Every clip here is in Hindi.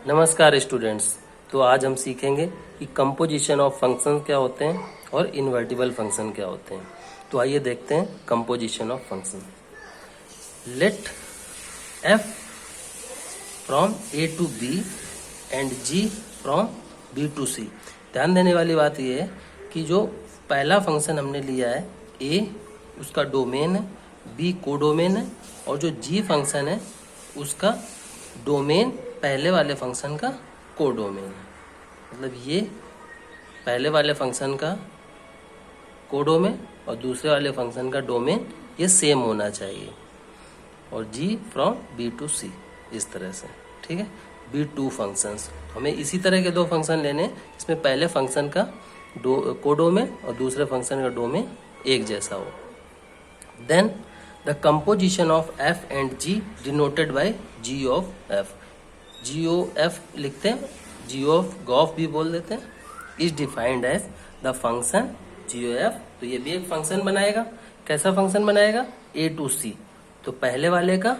नमस्कार स्टूडेंट्स। तो आज हम सीखेंगे कि कंपोजिशन ऑफ फंक्शन क्या होते हैं और इन्वर्टिबल फंक्शन क्या होते हैं। तो आइए देखते हैं composition of function. Let f from a to b and g from b to c। ध्यान देने वाली बात यह है कि जो पहला फंक्शन हमने लिया है a उसका डोमेन है, b कोडोमेन है और जो g फंक्शन है उसका डोमेन पहले वाले फंक्शन का कोडोमेन है। मतलब ये पहले वाले फंक्शन का कोडोमेन और दूसरे वाले फंक्शन का डोमेन ये सेम होना चाहिए। और जी फ्रॉम बी टू सी इस तरह से, ठीक है। बी टू फंक्शंस, हमें इसी तरह के दो फंक्शन लेने हैं इसमें पहले फंक्शन का कोडोमेन और दूसरे फंक्शन का डोमेन एक जैसा हो। Then the composition of F and G denoted by G of F. G O F लिखते हैं, जी ऑफ गॉफ भी बोल देते हैं। Is defined as the function G O F. तो ये भी एक फंक्शन बनाएगा। कैसा फंक्शन बनाएगा? A to C. तो पहले वाले का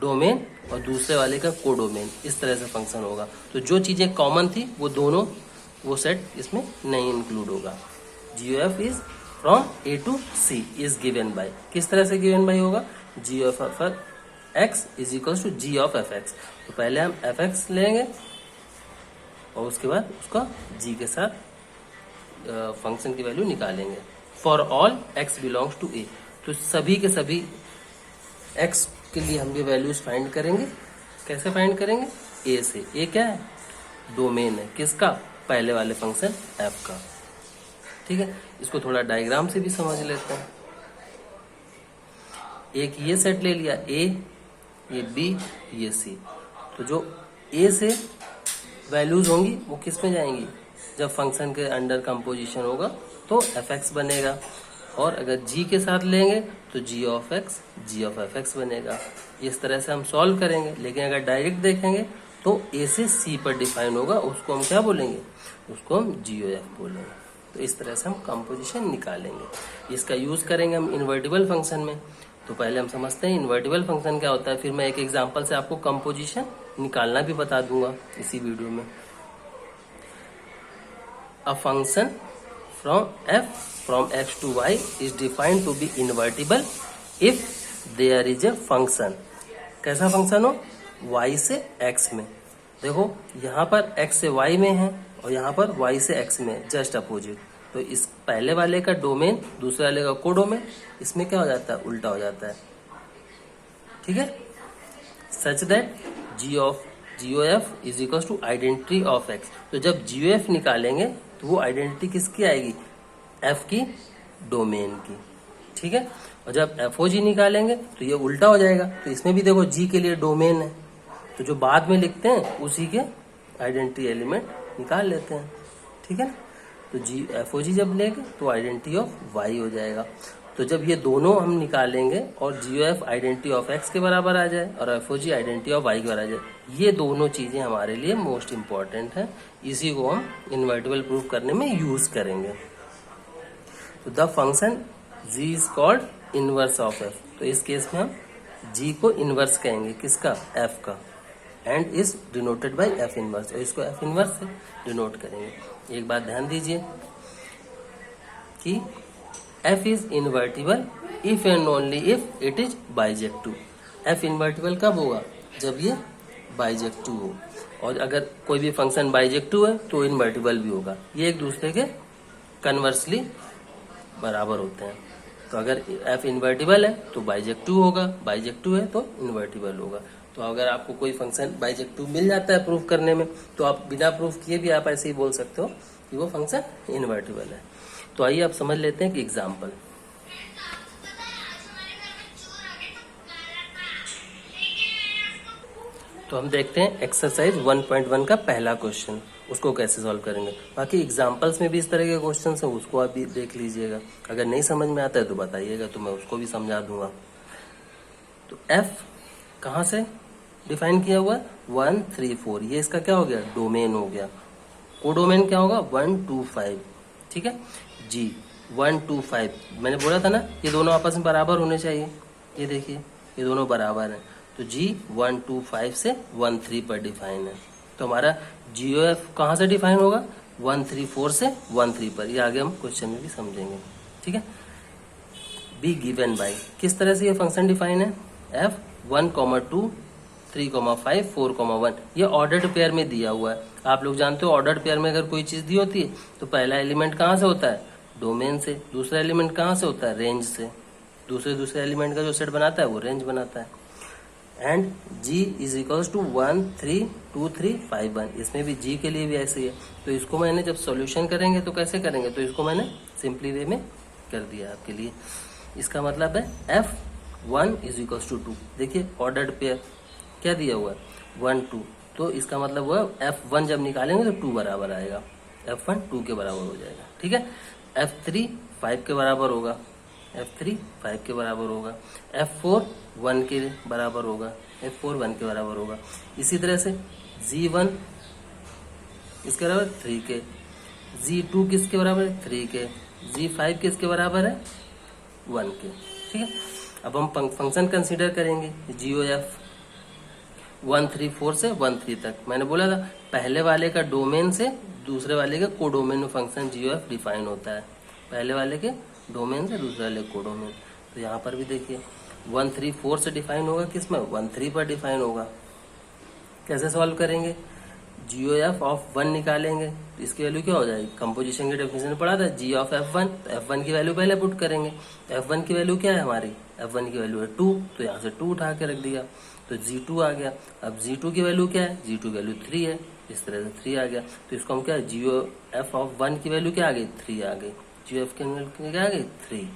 डोमेन और दूसरे वाले का कोडोमेन, इस तरह से फंक्शन होगा। तो जो चीजें कॉमन थी वो दोनों वो सेट इसमें नहीं इंक्लूड होगा। G O F is from A to C is given by, किस तरह से गिवन बाय होगा? G of F X is equal to G of F X. तो पहले हम एफ एक्स लेंगे और उसके बाद उसका जी के साथ फंक्शन की वैल्यू निकालेंगे। For all X belongs to A. तो सभी के सभी एक्स के लिए हम ये वैल्यूज फाइंड करेंगे। कैसे फाइंड करेंगे? ए से। ए क्या है? डोमेन है किसका? पहले वाले फंक्शन एफ का, ठीक है। इसको थोड़ा डायग्राम से भी समझ लेते हैं। एक ये सेट ले लिया, ए, ये बी, ये सी। तो जो ए से वैल्यूज होंगी वो किस में जाएंगी? जब फंक्शन के अंडर कंपोजिशन होगा तो एफ एक्स बनेगा। और अगर जी के साथ लेंगे तो G of X, G of F X बनेगा। इस तरह से हम सॉल्व करेंगे। लेकिन अगर डायरेक्ट देखेंगे तो ए से सी पर डिफाइन होगा, उसको हम क्या बोलेंगे? उसको हम जी ओ एफ बोलेंगे। तो इस तरह से हम कंपोजिशन निकालेंगे। इसका यूज करेंगे हम इन्वर्टिबल फंक्शन में। तो पहले हम समझते हैं इन्वर्टिबल फंक्शन क्या होता है, फिर मैं एक एग्जांपल से आपको कंपोजिशन निकालना भी बता दूंगा इसी वीडियो में। A function from X to Y is defined to be invertible if there is a function. कैसा फंक्शन हो? y से x में। देखो यहाँ पर x से y में है और यहाँ पर y से x में, जस्ट अपोजिट। तो इस पहले वाले का डोमेन दूसरे वाले का कोडोमेन, इसमें क्या हो जाता है? उल्टा हो जाता है, ठीक है। Such that G O F is equal to identity of X. तो जब जी ओ एफ निकालेंगे तो वो आइडेंटिटी किसकी आएगी? एफ की डोमेन की, ठीक है। और जब एफ ओ जी निकालेंगे तो ये उल्टा हो जाएगा। तो इसमें भी देखो जी के लिए डोमेन है, तो जो बाद में लिखते हैं उसी के आइडेंटिटी एलिमेंट निकाल लेते हैं, ठीक है। तो जी एफ ओ जी जब लेंगे तो आइडेंटिटी ऑफ वाई हो जाएगा। तो जब ये दोनों हम निकालेंगे और G O F identity of X के बराबर आ जाए और F O G identity of Y के बराबर आ जाए, ये दोनों चीजें हमारे लिए मोस्ट इंपॉर्टेंट है। इसी को हम इन्वर्टिबल प्रूफ करने में यूज करेंगे। तो the function G is called inverse of F. तो इस केस में हम जी को इनवर्स कहेंगे, किसका? एफ का। And is denoted by F inverse, और इसको एफ इनवर्स से डिनोट करेंगे। एक बात ध्यान दीजिए कि F is invertible if and only if it is bijective. F invertible कब होगा? जब ये बाइजेक्टिव हो। और अगर कोई भी फंक्शन बाइजेक्टिव है तो इन्वर्टिबल भी होगा। ये एक दूसरे के कन्वर्सली बराबर होते हैं। तो अगर एफ इन्वर्टिबल है तो बाइजेक्टिव होगा, बाइजेक्टिव है तो इन्वर्टिबल होगा। तो अगर आपको कोई फंक्शन बाइजेक्टिव मिल जाता है प्रूफ करने में तो आप बिना प्रूफ किए भी आप ऐसे ही बोल सकते हो कि वो फंक्शन इन्वर्टिबल है। तो आइए आप समझ लेते हैं कि एग्जाम्पल। तो हम देखते हैं एक्सरसाइज 1.1 का पहला क्वेश्चन, उसको कैसे सॉल्व करेंगे। बाकी एग्जाम्पल्स में भी इस तरह के क्वेश्चन हैं, उसको आप भी देख लीजिएगा। अगर नहीं समझ में आता है तो बताइएगा, तो मैं उसको भी समझा दूंगा। तो एफ कहाँ से डिफाइन किया हुआ है? 1 3 4। ये इसका क्या हो गया? डोमेन हो गया। कोडोमेन क्या होगा? 1 2 5, ठीक है। जी 1 2 5, मैंने बोला था ना ये दोनों आपस में बराबर होने चाहिए। ये देखिए ये दोनों बराबर हैं। तो जी 1 2 5 से 1 3 पर डिफाइन है, तो हमारा GOF कहाँ से डिफाइन होगा, 1 3 4 से 1 3 पर। ये आगे हम क्वेश्चन में भी समझेंगे, ठीक है। बी गिवन बाय, किस तरह से ये फंक्शन डिफाइन है, f 1 2 3 5 4 1, ये ऑर्डर्ड पेयर में दिया हुआ है। आप लोग जानते हो ऑर्डर्ड पेयर में अगर कोई चीज दी होती है तो पहला एलिमेंट कहाँ से होता है, डोमेन से, दूसरा एलिमेंट कहाँ से होता है, रेंज से, दूसरे एलिमेंट का जो सेट बनाता है वो रेंज बनाता है। And g is equals to 1 3 2 3 5 1, इसमें भी g के लिए भी ऐसे ही है। तो इसको मैंने जब सॉल्यूशन करेंगे तो कैसे करेंगे, तो इसको मैंने सिंपली वे में कर दिया आपके लिए। इसका मतलब है f1 इज इक्वल्स टू 2। देखिए ऑर्डर्ड पेयर क्या दिया हुआ है, 1 2, तो इसका मतलब हुआ f1 जब निकालेंगे तो 2 बराबर आएगा, f1 2 के बराबर हो जाएगा, ठीक है। f3 5 के बराबर होगा, f3 5 के बराबर होगा, f4 1 के बराबर होगा, f4 1 के बराबर होगा। इसी तरह से g1 इसके बराबर 3 के, g2 किसके बराबर है, 3 के, g5 किसके बराबर है, 1 के, ठीक है। अब हम फंक्शन कंसीडर करेंगे GOF 1 3 4 से 1 3 तक। मैंने बोला था पहले वाले का डोमेन से दूसरे वाले के कोडोमेन में फंक्शन GOF डिफाइन होता है, पहले वाले के डोमेन से दूसरे वाले कोडोमेन। तो यहाँ पर भी देखिए 1 3 4 से डिफाइन होगा, किसमें, 1 3 पर डिफाइन होगा। कैसे सॉल्व करेंगे, GOF ऑफ 1 निकालेंगे तो इसकी वैल्यू क्या हो जाएगी, कंपोजिशन की डेफिनेशन में पढ़ा था G ऑफ F1, तो F1 की वैल्यू पहले पुट करेंगे। तो F1 की वैल्यू क्या है हमारी, F1 की वैल्यू है 2, तो यहाँ से 2 उठा के रख दिया तो G2 आ गया। अब G2 की वैल्यू क्या है, G2 की वैल्यू 3 है, इस तरह से 3 आ गया। तो इसको हम क्या, GOF ऑफ 1 की वैल्यू क्या आ गई, 3 आ गई, GOF की वैल्यू क्या आ गई, 3।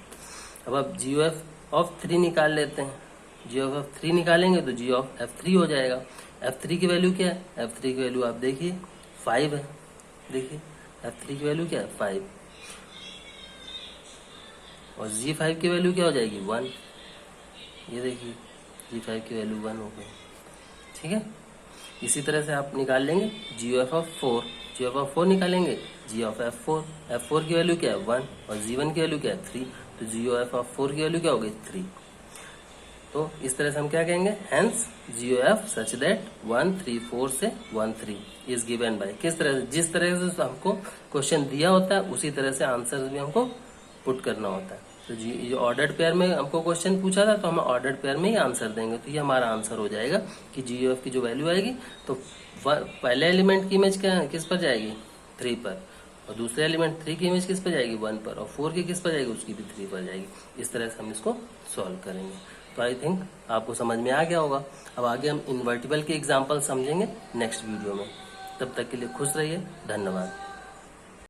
अब GOF ऑफ 3 निकाल लेते हैं, GOF ऑफ 3 निकालेंगे तो G ऑफ F3 हो जाएगा। F3 की वैल्यू क्या है, F3 की वैल्यू आप देखिए 5 है, देखिए F3 की वैल्यू क्या है, 5, और G5 की वैल्यू क्या हो जाएगी, 1, ये देखिए G5 की वैल्यू 1 हो गई, ठीक है। इसी तरह से आप निकाल लेंगे GOF ऑफ 4, GOF ऑफ 4 निकालेंगे, G ऑफ F4, F4 की वैल्यू क्या है, 1, और G1 की वैल्यू क्या है, 3, तो GOF ऑफ 4 की वैल्यू क्या हो गई, 3। तो इस तरह से हम क्या कहेंगे, हेंस GOF सच दैट 1 3 4 से 1 3 इज गिवन बाय, किस तरह से, जिस तरह से हमको क्वेश्चन दिया होता है उसी तरह से आंसर भी हमको पुट करना होता है। तो जो ऑर्डर्ड पेयर में हमको क्वेश्चन पूछा था तो हम ऑर्डर्ड पेयर में ही आंसर देंगे, तो ये हमारा आंसर हो जाएगा कि GOF की जो वैल्यू आएगी तो पहले एलिमेंट की इमेज क्या किस पर जाएगी, 3 पर, और दूसरे एलिमेंट 3 की इमेज किस पर जाएगी, 1 पर, और 4 की किस पर जाएगी, उसकी भी 3 पर जाएगी। इस तरह से हम इसको सॉल्व करेंगे। तो आई थिंक आपको समझ में आ गया होगा। अब आगे हम इन्वर्टिबल के एग्जाम्पल समझेंगे नेक्स्ट वीडियो में। तब तक के लिए खुश रहिए, धन्यवाद।